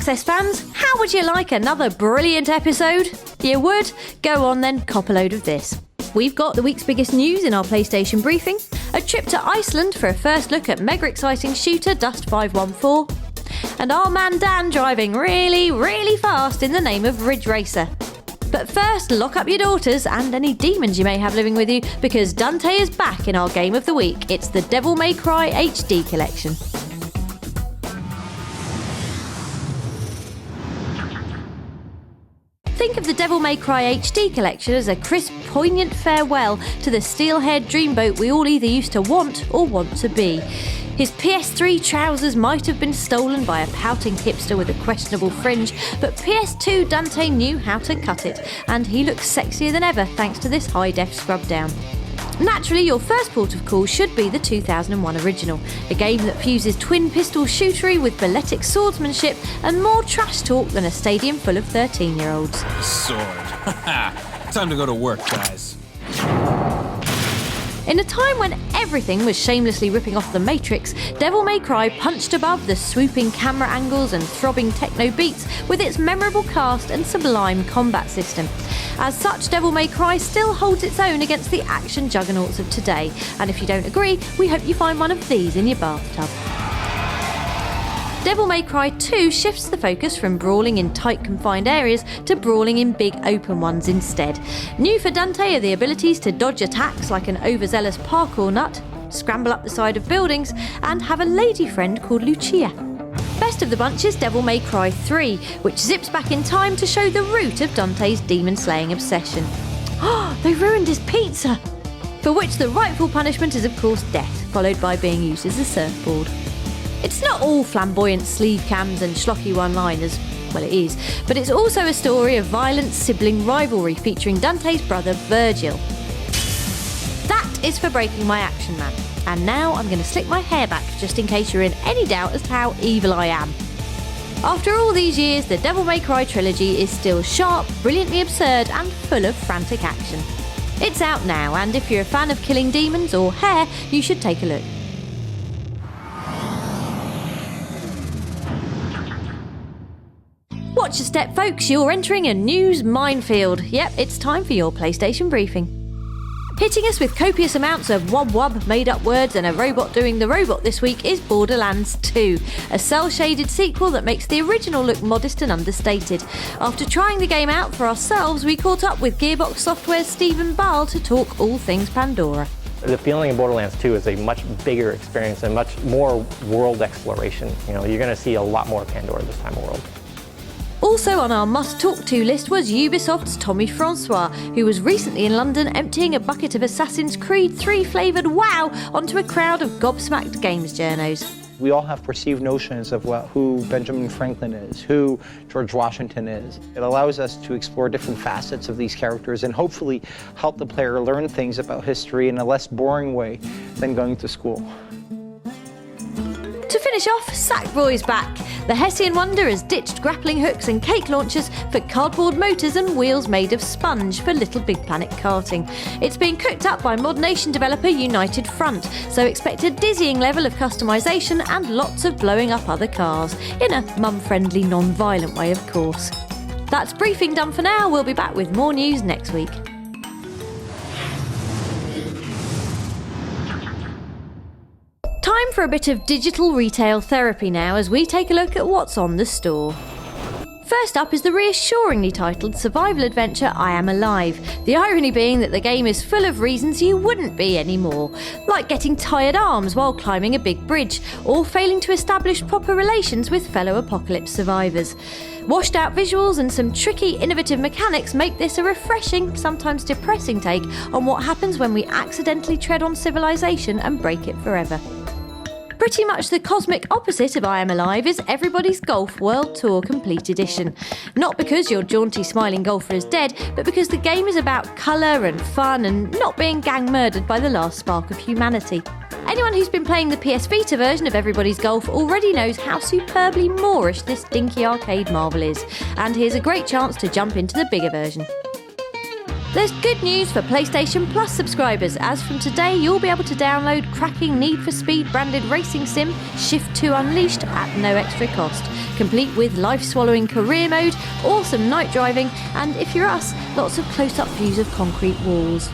Access fans, how would you like another brilliant episode? You would? Go on then, cop a load of this. We've got the week's biggest news in our PlayStation briefing, a trip to Iceland for a first look at mega exciting shooter Dust 514, and our man Dan driving really fast in the name of Ridge Racer. But first, lock up your daughters and any demons you may have living with you, because Dante is back in our game of the week. It's the Devil May Cry HD collection. Think of the Devil May Cry HD collection as a crisp, poignant farewell to the steel-haired dreamboat we all either used to want or want to be. His PS3 trousers might have been stolen by a pouting hipster with a questionable fringe, but PS2 Dante knew how to cut it, and he looks sexier than ever thanks to this high-def scrub down. Naturally, your first port of call should be the 2001 original, a game that fuses twin pistol shootery with balletic swordsmanship and more trash talk than a stadium full of 13-year-olds. Sword. Time to go to work, guys. In a time when everything was shamelessly ripping off The Matrix, Devil May Cry punched above the swooping camera angles and throbbing techno beats with its memorable cast and sublime combat system. As such, Devil May Cry still holds its own against the action juggernauts of today, and if you don't agree, we hope you find one of these in your bathtub. Devil May Cry 2 shifts the focus from brawling in tight confined areas to brawling in big open ones instead. New for Dante are the abilities to dodge attacks like an overzealous parkour nut, scramble up the side of buildings, and have a lady friend called Lucia. Best of the bunch is Devil May Cry 3, which zips back in time to show the root of Dante's demon-slaying obsession. Oh, they ruined his pizza! For which the rightful punishment is of course death, followed by being used as a surfboard. It's not all flamboyant sleeve cams and schlocky one-liners, well it is, but it's also a story of violent sibling rivalry featuring Dante's brother Virgil. That is for breaking my action man, and now I'm going to slick my hair back just in case you're in any doubt as to how evil I am. After all these years, the Devil May Cry trilogy is still sharp, brilliantly absurd and full of frantic action. It's out now, and if you're a fan of killing demons or hair, you should take a look. Watch your step, folks, you're entering a news minefield. Yep, it's time for your PlayStation briefing. Hitting us with copious amounts of wob made-up words and a robot doing the robot this week is Borderlands 2, a cel-shaded sequel that makes the original look modest and understated. After trying the game out for ourselves, we caught up with Gearbox Software's Stephen Ball to talk all things Pandora. The feeling in Borderlands 2 is a much bigger experience and much more world exploration. You're going to see a lot more Pandora this time around. Also on our must-talk-to list was Ubisoft's Tommy Francois, who was recently in London emptying a bucket of Assassin's Creed 3 flavoured wow onto a crowd of gobsmacked games journos. We all have perceived notions of who Benjamin Franklin is, who George Washington is. It allows us to explore different facets of these characters and hopefully help the player learn things about history in a less boring way than going to school. To finish off, Sackboy's back. The Hessian wonder has ditched grappling hooks and cake launchers for cardboard motors and wheels made of sponge for Little Big Planet karting. It's being cooked up by Mod Nation developer United Front, so expect a dizzying level of customisation and lots of blowing up other cars, in a mum-friendly, non-violent way of course. That's briefing done for now. We'll be back with more news next week. Time for a bit of digital retail therapy now as we take a look at what's on the store. First up is the reassuringly titled survival adventure I Am Alive, the irony being that the game is full of reasons you wouldn't be anymore, like getting tired arms while climbing a big bridge, or failing to establish proper relations with fellow apocalypse survivors. Washed out visuals and some tricky, innovative mechanics make this a refreshing, sometimes depressing take on what happens when we accidentally tread on civilization and break it forever. Pretty much the cosmic opposite of I Am Alive is Everybody's Golf World Tour Complete Edition. Not because your jaunty smiling golfer is dead, but because the game is about colour and fun and not being gang murdered by the last spark of humanity. Anyone who's been playing the PS Vita version of Everybody's Golf already knows how superbly Moorish this dinky arcade marvel is, and here's a great chance to jump into the bigger version. There's good news for PlayStation Plus subscribers, as from today you'll be able to download cracking Need for Speed branded racing sim Shift 2 Unleashed at no extra cost, complete with life-swallowing career mode, awesome night driving, and if you're us, lots of close-up views of concrete walls.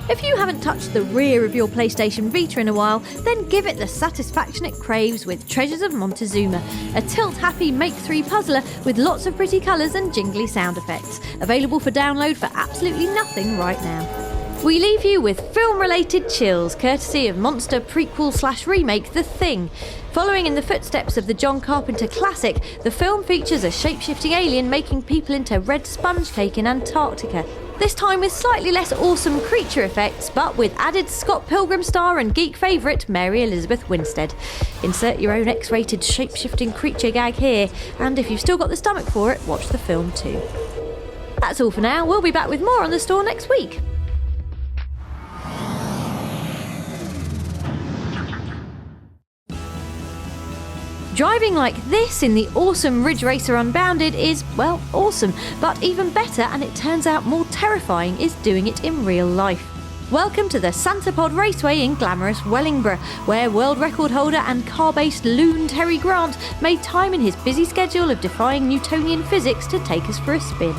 If you haven't touched the rear of your PlayStation Vita in a while, then give it the satisfaction it craves with Treasures of Montezuma, a tilt-happy Make-3 puzzler with lots of pretty colours and jingly sound effects, available for download for absolutely nothing right now. We leave you with film-related chills, courtesy of monster prequel/remake The Thing. Following in the footsteps of the John Carpenter classic, the film features a shape-shifting alien making people into red sponge cake in Antarctica. This time with slightly less awesome creature effects, but with added Scott Pilgrim star and geek favourite Mary Elizabeth Winstead. Insert your own X-rated shape-shifting creature gag here, and if you've still got the stomach for it, watch the film too. That's all for now. We'll be back with more on the store next week. Driving like this in the awesome Ridge Racer Unbounded is, well, awesome, but even better, and it turns out more terrifying, is doing it in real life. Welcome to the Santapod Raceway in glamorous Wellingborough, where world record holder and car-based loon Terry Grant made time in his busy schedule of defying Newtonian physics to take us for a spin.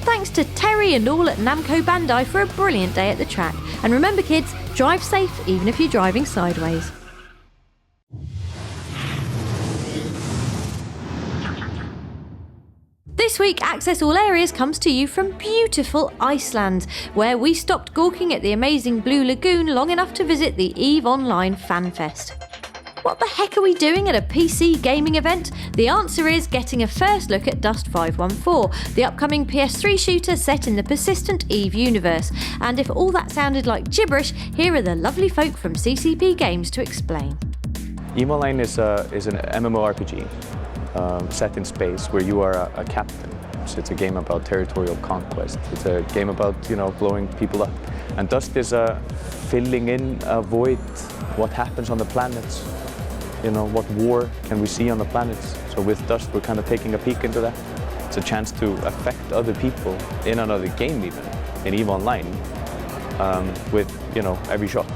Thanks to Terry and all at Namco Bandai for a brilliant day at the track. And remember kids, drive safe even if you're driving sideways. This week, Access All Areas comes to you from beautiful Iceland, where we stopped gawking at the amazing Blue Lagoon long enough to visit the EVE Online Fan Fest. What the heck are we doing at a PC gaming event? The answer is getting a first look at Dust 514, the upcoming PS3 shooter set in the persistent EVE universe. And if all that sounded like gibberish, here are the lovely folk from CCP Games to explain. EVE Online is an MMORPG set in space where you are a captain. So it's a game about territorial conquest. It's a game about, blowing people up. And Dust is filling in a void, what happens on the planets. What war can we see on the planets? So with Dust, we're kind of taking a peek into that. It's a chance to affect other people in another game even, in EVE Online, with, every shot.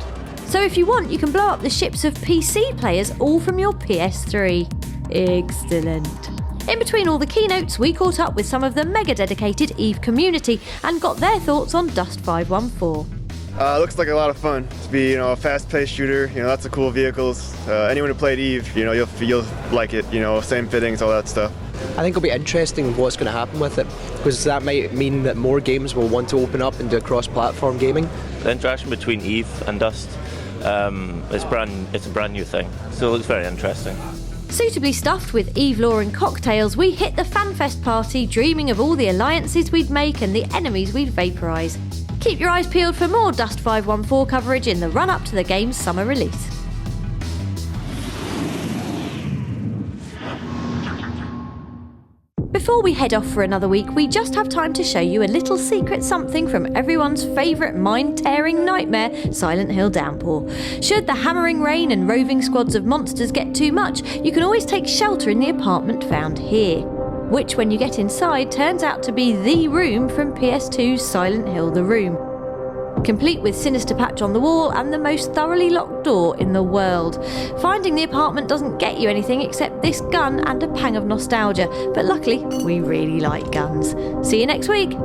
So if you want, you can blow up the ships of PC players all from your PS3. Excellent. In between all the keynotes, we caught up with some of the mega-dedicated EVE community and got their thoughts on Dust 514. Looks like a lot of fun to be, a fast-paced shooter. Lots of cool vehicles. Anyone who played EVE, you'll like it. Same fittings, all that stuff. I think it'll be interesting what's going to happen with it, because that might mean that more games will want to open up and do cross-platform gaming. The interaction between EVE and Dust it's a brand new thing, so it looks very interesting. Suitably stuffed with EVE lore and cocktails, we hit the FanFest party dreaming of all the alliances we'd make and the enemies we'd vaporise. Keep your eyes peeled for more Dust 514 coverage in the run-up to the game's summer release. Before we head off for another week, we just have time to show you a little secret something from everyone's favourite mind-tearing nightmare, Silent Hill Downpour. Should the hammering rain and roving squads of monsters get too much, you can always take shelter in the apartment found here, which when you get inside turns out to be the room from PS2's Silent Hill The Room, complete with sinister patch on the wall and the most thoroughly locked door in the world. Finding the apartment doesn't get you anything except this gun and a pang of nostalgia, but luckily we really like guns. See you next week.